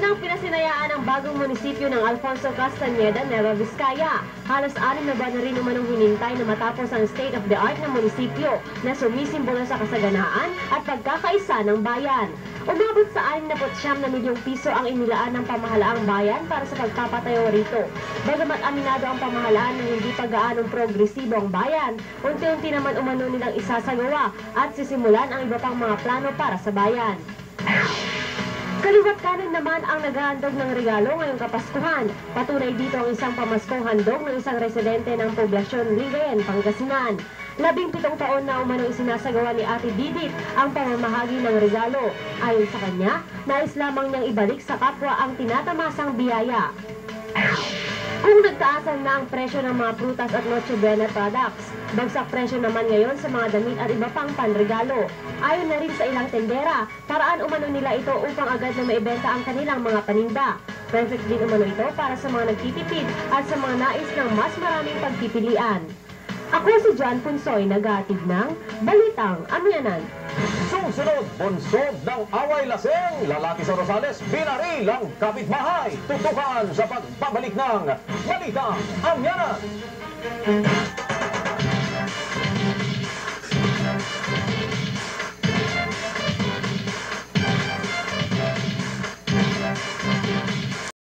Unang pinasinayaan ang bagong munisipyo ng Alfonso Castañeda, Nueva Vizcaya. Halos 6 na buwan na rin umanong hinintay na matapos ang state-of-the-art na munisipyo na sumisimbolo sa kasaganaan at pagkakaisa ng bayan. Umabot sa 69 na milyong piso ang inilaan ng pamahalaang bayan para sa pagpapatayo rito. Bagamat aminado ang pamahalaan na hindi pa gaanong progresibo ang bayan, unti-unti naman umano nilang isasagawa at sisimulan ang iba pang mga plano para sa bayan. Kaliwat kanan naman ang naghahandog ng regalo ngayong Kapaskuhan. Patunay dito ang isang pamaskong handog ng isang residente ng poblasyon Ligayen, Pangasinan. 17 taon na umanong isinasagawa ni Ate Didit ang pamamahagi ng regalo. Ayon sa kanya, nais lamang niyang ibalik sa kapwa ang tinatamasang biyaya. Kung nagtaasan na ang presyo ng mga prutas at Noche Buena products, bagsak presyo naman ngayon sa mga damit at iba pang panregalo. Ayon na rin sa ilang tendera, paraan umano nila ito upang agad na maibenta ang kanilang mga paninda. Perfect din umano ito para sa mga nagtitipid at sa mga nais ng mas maraming pagpipilian. Ako si John Punsoy, naghahatid ng Balitang Amyanan. Susunod, bunsod ng away laseng, lalaki sa Rosales, binaril ang kapitbahay. Tutukan sa pagbabalik ng Balitang Amyanan.